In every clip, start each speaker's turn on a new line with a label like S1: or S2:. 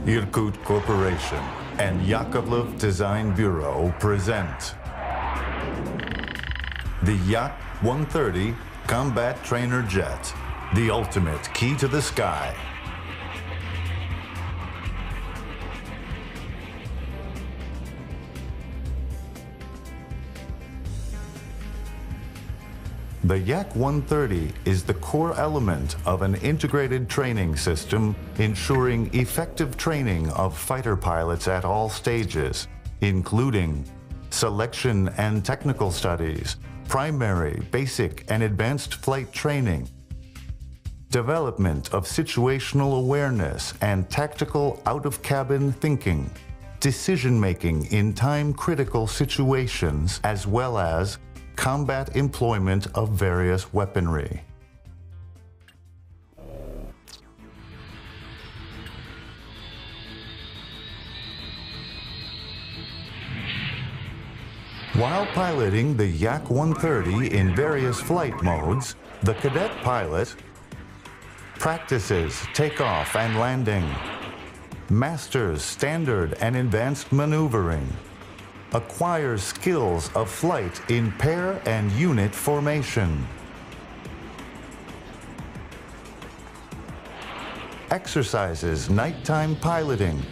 S1: Irkut Corporation and Yakovlev Design Bureau present the Yak-130 Combat Trainer Jet, the ultimate key to the sky. The Yak-130 is the core element of an integrated training system ensuring effective training of fighter pilots at all stages, including selection and technical studies, primary, basic, and advanced flight training, development of situational awareness and tactical out-of-cabin thinking, decision-making in time-critical situations, as well as combat employment of various weaponry. While piloting the Yak-130 in various flight modes, the cadet pilot practices takeoff and landing, masters standard and advanced maneuvering, acquires skills of flight in pair and unit formation, exercises nighttime piloting,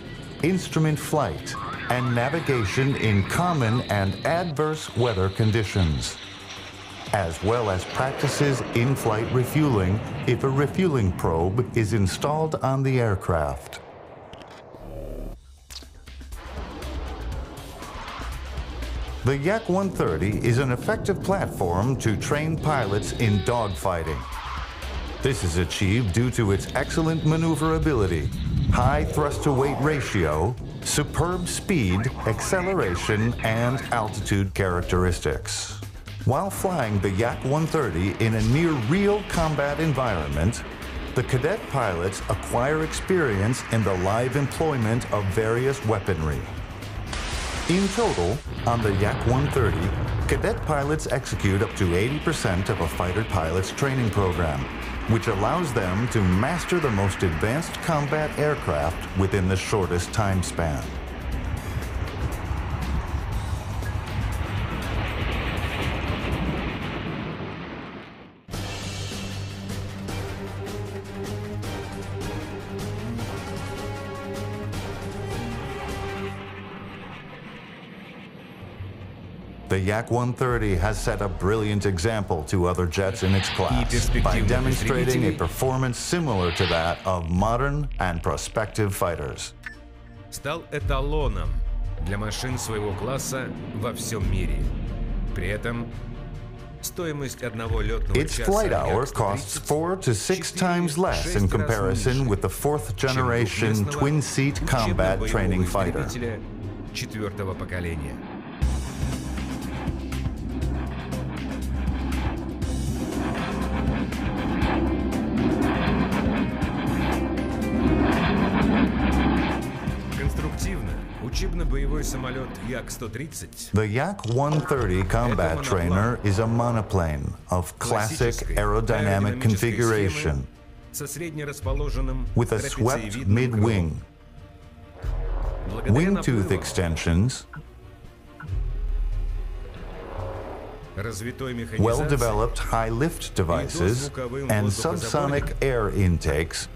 S1: instrument flight, and navigation in common and adverse weather conditions, as well as practices in-flight refueling if a refueling probe is installed on the aircraft. The Yak-130 is an effective platform to train pilots in dogfighting. This is achieved due to its excellent maneuverability, high thrust-to-weight ratio, superb speed, acceleration, and altitude characteristics. While flying the Yak-130 in a near-real combat environment, the cadet pilots acquire experience in the live employment of various weaponry. In total, on the Yak-130, cadet pilots execute up to 80% of a fighter pilot's training program, which allows them to master the most advanced combat aircraft within the shortest time span. The Yak-130 has set a brilliant example to other jets in its class by demonstrating a performance similar to that of modern and prospective fighters.
S2: Стал эталоном для машин своего класса во всем мире. При этом стоимость одного летного часа
S1: Its flight hour costs 4 to 6 times less in comparison with the fourth-generation twin-seat combat training fighter.
S2: Четвертого поколения. Учебно-боевой самолет Як-130.
S1: The Yak-130 combat trainer is a monoplane of classic aerodynamic configuration with a swept mid-wing, wing tooth extensions, well-developed high-lift devices, and subsonic air intakes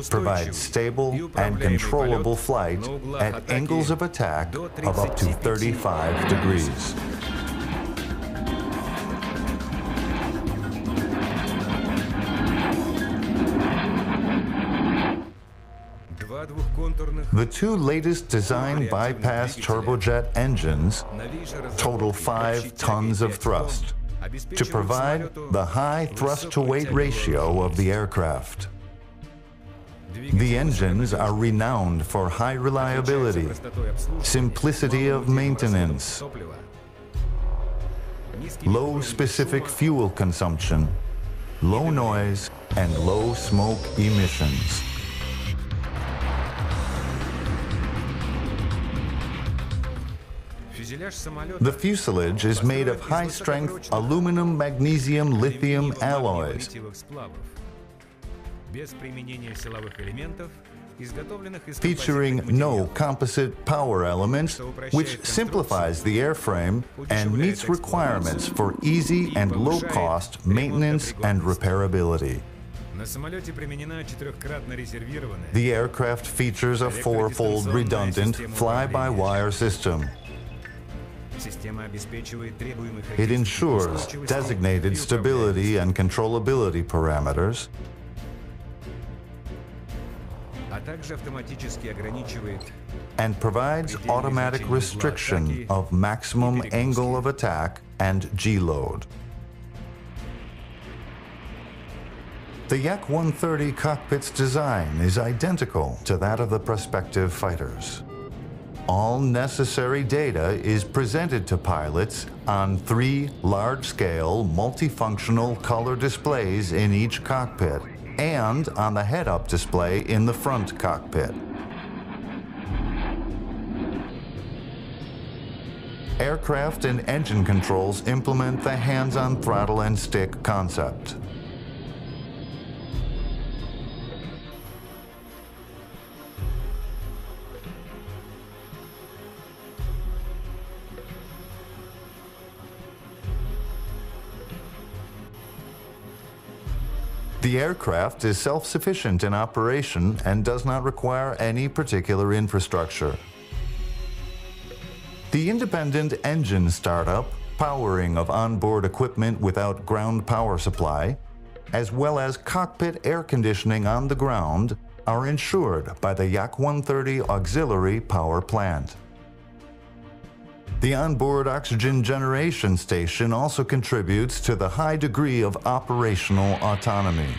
S1: provide stable and controllable flight at angles of attack of up to 35 degrees. The two latest design bypass turbojet engines total 5 tons of thrust to provide the high thrust-to-weight ratio of the aircraft. The engines are renowned for high reliability, simplicity of maintenance, low specific fuel consumption, low noise, and low smoke emissions. The fuselage is made of high-strength aluminum, magnesium, lithium alloys.
S2: Без применения силовых элементов
S1: featuring no composite power elements, which simplifies the airframe and meets requirements for easy and low-cost maintenance and repairability. The aircraft features a four-fold redundant fly-by-wire system. It ensures designated stability and controllability parameters, and provides automatic restriction of maximum angle of attack and G-load. The Yak-130 cockpit's design is identical to that of the prospective fighters. All necessary data is presented to pilots on 3 large-scale, multifunctional color displays in each cockpit and on the head-up display in the front cockpit. Aircraft and engine controls implement the hands-on throttle and stick concept. The aircraft is self-sufficient in operation and does not require any particular infrastructure. The independent engine startup, powering of onboard equipment without ground power supply, as well as cockpit air conditioning on the ground, are ensured by the Yak-130 auxiliary power plant. The onboard oxygen generation station also contributes to the high degree of operational autonomy.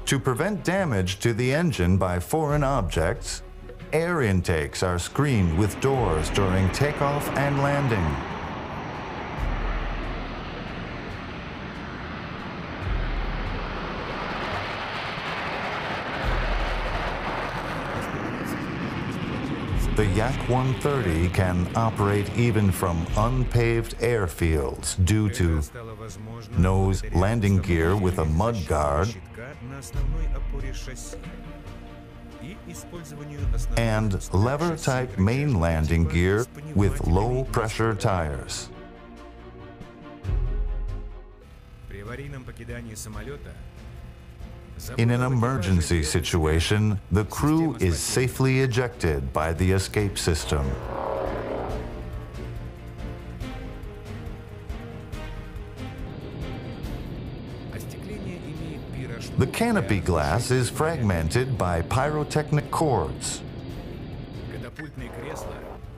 S1: To prevent damage to the engine by foreign objects, air intakes are screened with doors during takeoff and landing. The Yak-130 can operate even from unpaved airfields due to nose landing gear with a mud guard and lever-type main landing gear with low-pressure tires. In an emergency situation, the crew is safely ejected by the escape system. The canopy glass is fragmented by pyrotechnic cords.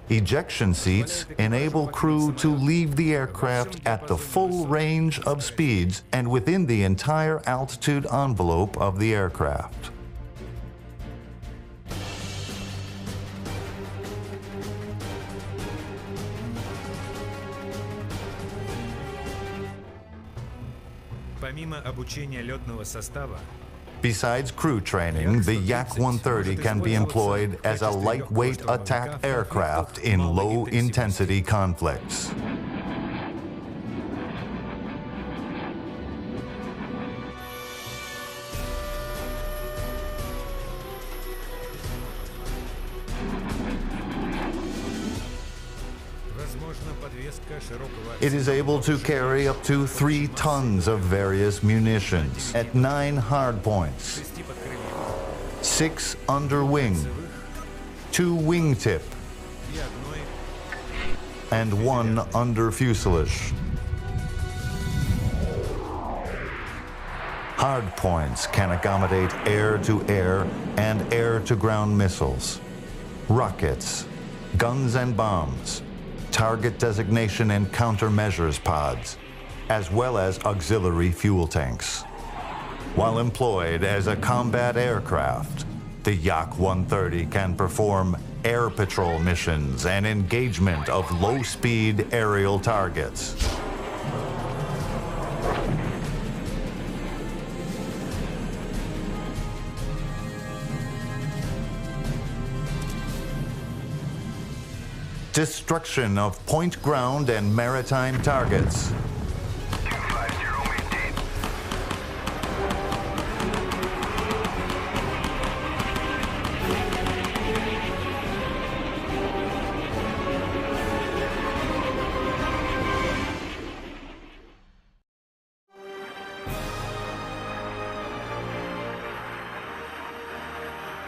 S1: Ejection seats enable crew to leave the aircraft at the full range of speeds and within the entire altitude envelope of the aircraft. Besides crew training, the Yak-130 can be employed as a lightweight attack aircraft in low-intensity conflicts. It is able to carry up to 3 tons of various munitions at 9 hardpoints, 6 under wing, 2 wingtip, and 1 under fuselage. Hardpoints can accommodate air-to-air and air-to-ground missiles, rockets, guns and bombs, target designation and countermeasures pods, as well as auxiliary fuel tanks. While employed as a combat aircraft, the Yak-130 can perform air patrol missions and engagement of low-speed aerial targets. Destruction of point ground and maritime targets.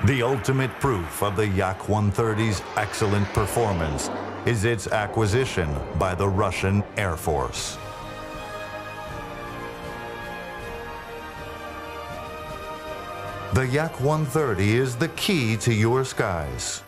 S1: The ultimate proof of the Yak-130's excellent performance is its acquisition by the Russian Air Force. The Yak-130 is the key to your skies.